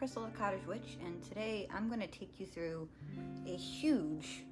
Crystal, a cottage witch, and today I'm going to take you through a huge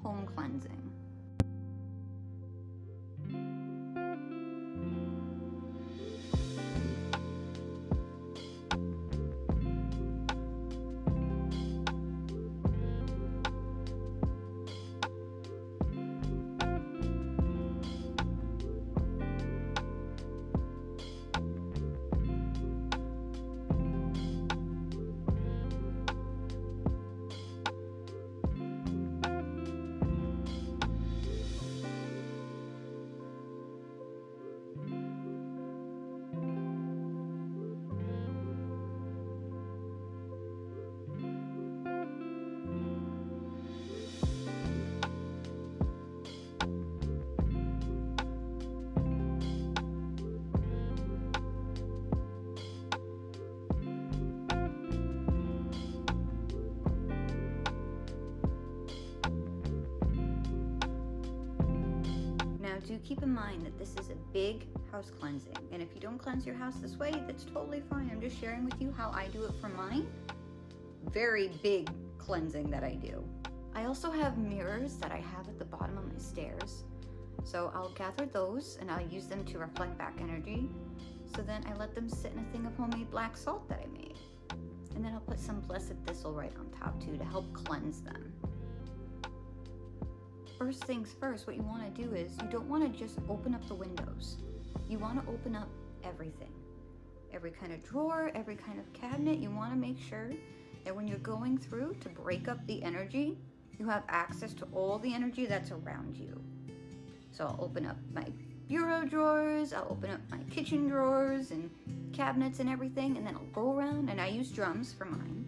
home cleansing. Now do keep in mind that this is a big house cleansing, and if you don't cleanse your house this way, that's totally fine. I'm just sharing with you how I do it for mine. Very big cleansing that I do. I also have mirrors that I have at the bottom of my stairs. So I'll gather those and I'll use them to reflect back energy. So then I let them sit in a thing of homemade black salt that I made. And then I'll put some blessed thistle right on top too to help cleanse them. First things first, what you want to do is you don't want to just open up the windows. You want to open up everything. Every kind of drawer, every kind of cabinet. You want to make sure that when you're going through to break up the energy, you have access to all the energy that's around you. So I'll open up my bureau drawers, I'll open up my kitchen drawers and cabinets and everything, and then I'll go around, and I use drums for mine.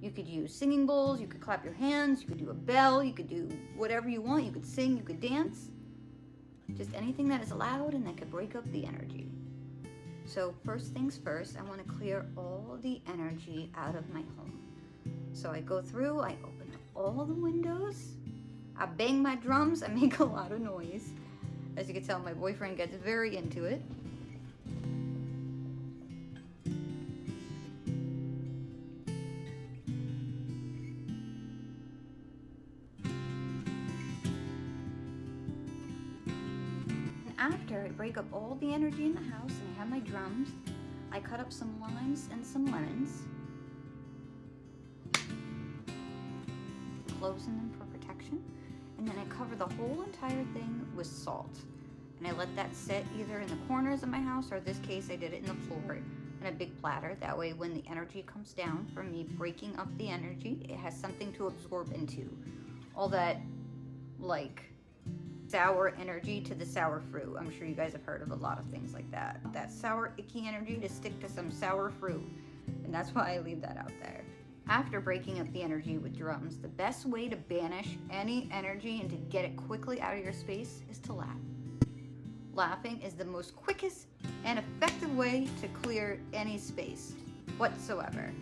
You could use singing bowls, you could clap your hands, you could do a bell, you could do whatever you want, you could sing, you could dance. Just anything that is loud and that could break up the energy. So first things first, I want to clear all the energy out of my home. So I go through, I open up all the windows, I bang my drums, I make a lot of noise. As you can tell, my boyfriend gets very into it. After I break up all the energy in the house and I have my drums, I cut up some limes and some lemons, closing them for protection, and then I cover the whole entire thing with salt. And I let that sit either in the corners of my house, or in this case I did it in the floor in a big platter. That way when the energy comes down from me breaking up the energy, it has something to absorb into. All that, like, sour energy to the sour fruit. I'm sure you guys have heard of a lot of things like that. That sour, icky energy to stick to some sour fruit. And that's why I leave that out there. After breaking up the energy with drums, the best way to banish any energy and to get it quickly out of your space is to laugh. Laughing is the most quickest and effective way to clear any space whatsoever.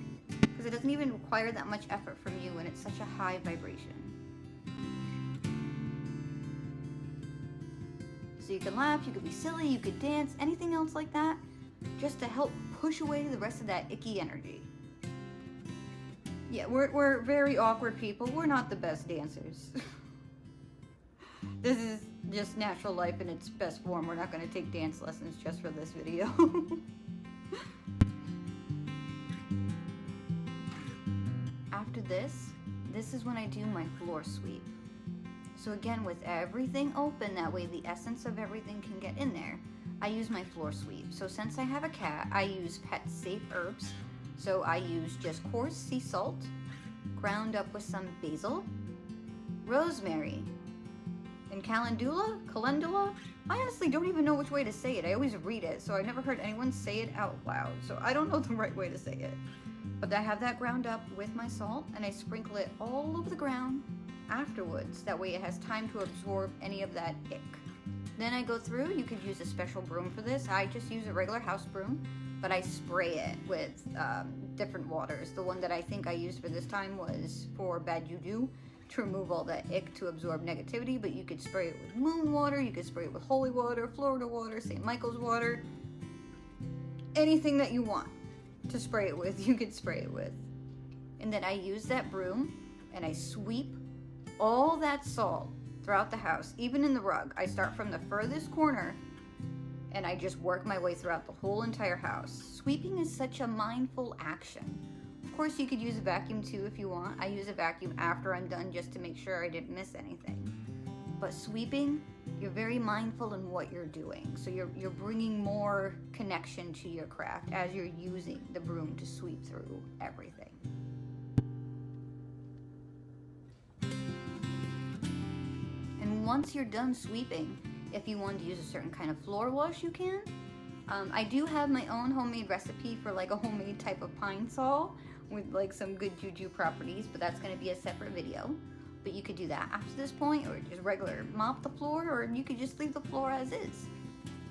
Because it doesn't even require that much effort from you, and it's such a high vibration. So you can laugh, you could be silly, you could dance, anything else like that, just to help push away the rest of that icky energy. Yeah, we're very awkward people. We're not the best dancers. This is just natural life in its best form. We're not going to take dance lessons just for this video. After this is when I do my floor sweep. So again, with everything open, that way the essence of everything can get in there, I use my floor sweep. So since I have a cat, I use pet safe herbs. So I use just coarse sea salt, ground up with some basil, rosemary, and calendula? I honestly don't even know which way to say it. I always read it, so I've never heard anyone say it out loud. So I don't know the right way to say it. But I have that ground up with my salt, and I sprinkle it all over the ground afterwards. That way it has time to absorb any of that ick. Then I go through, you could use a special broom for this. I just use a regular house broom, but I spray it with different waters. The one that I think I used for this time was for bad juju, to remove all that ick, to absorb negativity, but you could spray it with moon water, you could spray it with holy water, Florida water, St. Michael's water, anything that you want. to spray it with, you could spray it with. And then I use that broom and I sweep all that salt throughout the house, even in the rug. I start from the furthest corner and I just work my way throughout the whole entire house. Sweeping is such a mindful action. Of course, you could use a vacuum too if you want. I use a vacuum after I'm done just to make sure I didn't miss anything. But sweeping, you're very mindful in what you're doing. So you're bringing more connection to your craft as you're using the broom to sweep through everything. And once you're done sweeping, if you want to use a certain kind of floor wash, you can. I do have my own homemade recipe for like a homemade type of pine sol with like some good juju properties, but that's going to be a separate video. But you could do that after this point, or just regular mop the floor, or you could just leave the floor as is.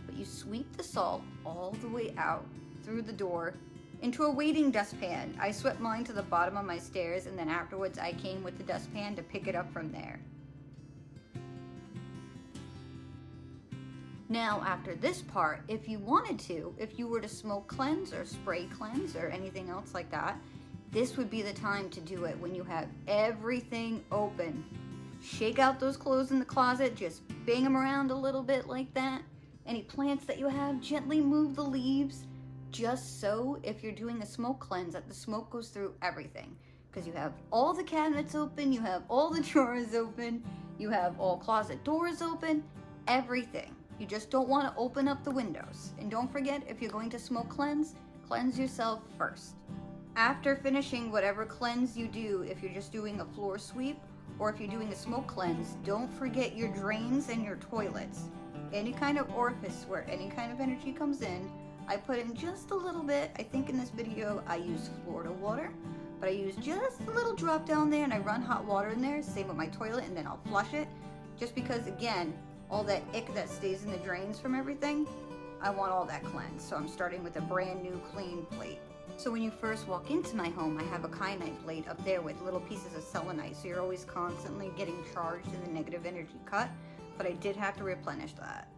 But you sweep the salt all the way out through the door into a waiting dustpan. I swept mine to the bottom of my stairs, and then afterwards I came with the dustpan to pick it up from there. Now after this part, if you wanted to, if you were to smoke cleanse or spray cleanse or anything else like that, this would be the time to do it when you have everything open. Shake out those clothes in the closet, just bang them around a little bit like that. Any plants that you have, gently move the leaves, just so if you're doing a smoke cleanse that the smoke goes through everything. Because you have all the cabinets open, you have all the drawers open, you have all closet doors open, everything. You just don't want to open up the windows. And don't forget, if you're going to smoke cleanse, cleanse yourself first. After finishing whatever cleanse you do, if you're just doing a floor sweep or if you're doing a smoke cleanse, don't forget your drains and your toilets. Any kind of orifice where any kind of energy comes in, I put in just a little bit. I think in this video I used Florida water, but I use just a little drop down there and I run hot water in there, same with my toilet, and then I'll flush it. Just because, again, all that ick that stays in the drains from everything, I want all that cleansed. So I'm starting with a brand new clean plate. So when you first walk into my home, I have a kyanite plate up there with little pieces of selenite, so you're always constantly getting charged in the negative energy cut, but I did have to replenish that.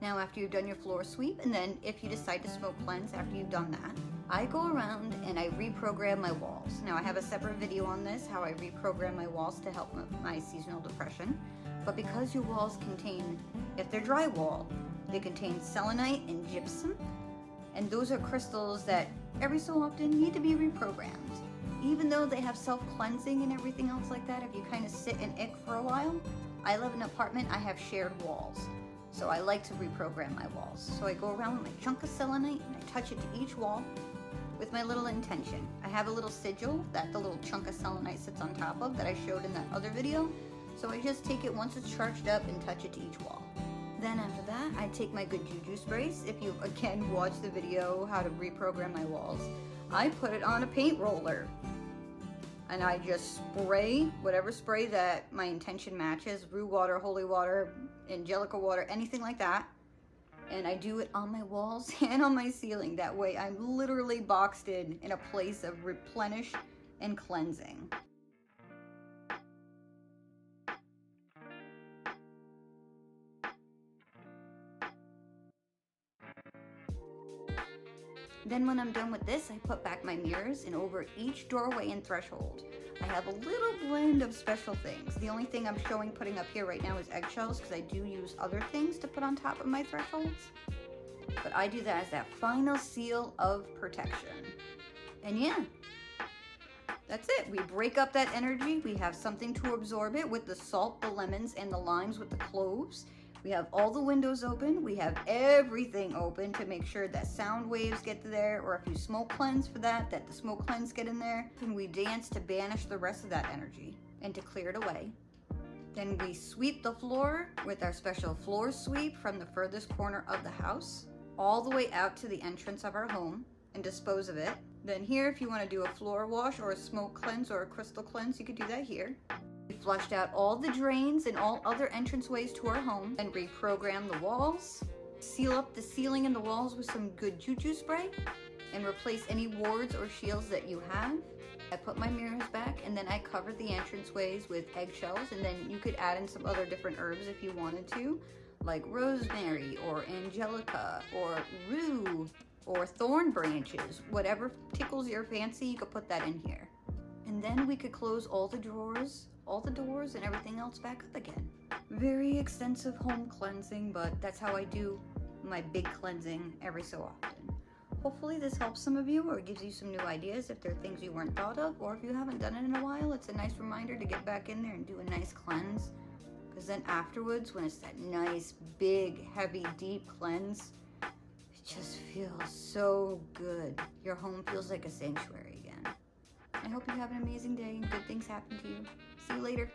Now after you've done your floor sweep, and then if you decide to smoke cleanse after you've done that, I go around and I reprogram my walls. Now I have a separate video on this, how I reprogram my walls to help my seasonal depression, but because your walls contain, if they're drywall, they contain selenite and gypsum, and those are crystals that every so often need to be reprogrammed. Even though they have self-cleansing and everything else like that, if you kind of sit and ick for a while, I live in an apartment, I have shared walls. So I like to reprogram my walls. So I go around with my chunk of selenite and I touch it to each wall with my little intention. I have a little sigil that the little chunk of selenite sits on top of that I showed in that other video. So I just take it once it's charged up and touch it to each wall. Then after that, I take my good juju sprays. If you again watch the video how to reprogram my walls, I put it on a paint roller and I just spray whatever spray that my intention matches, rue water, holy water, angelica water, anything like that. And I do it on my walls and on my ceiling. That way I'm literally boxed in a place of replenish and cleansing. Then when I'm done with this, I put back my mirrors, and over each doorway and threshold, I have a little blend of special things. The only thing I'm showing putting up here right now is eggshells, because I do use other things to put on top of my thresholds. But I do that as that final seal of protection. And yeah, that's it. We break up that energy. We have something to absorb it with the salt, the lemons, and the limes with the cloves. We have all the windows open. We have everything open to make sure that sound waves get to there, or if you smoke cleanse for that the smoke cleanse get in there. And we dance to banish the rest of that energy and to clear it away. Then we sweep the floor with our special floor sweep from the furthest corner of the house all the way out to the entrance of our home and dispose of it. Then here, if you want to do a floor wash or a smoke cleanse or a crystal cleanse, you could do that here. We flushed out all the drains and all other entranceways to our home and reprogrammed the walls. Seal up the ceiling and the walls with some good juju spray and replace any wards or shields that you have. I put my mirrors back and then I covered the entranceways with eggshells, and then you could add in some other different herbs if you wanted to, like rosemary or angelica or rue. or thorn branches. Whatever tickles your fancy, you could put that in here. And then we could close all the drawers, all the doors, and everything else back up again. Very extensive home cleansing, but that's how I do my big cleansing every so often. Hopefully this helps some of you or gives you some new ideas if there are things you weren't thought of, or if you haven't done it in a while, it's a nice reminder to get back in there and do a nice cleanse. Because then afterwards, when it's that nice, big, heavy, deep cleanse, it just feels so good. Your home feels like a sanctuary again. I hope you have an amazing day and good things happen to you. See you later.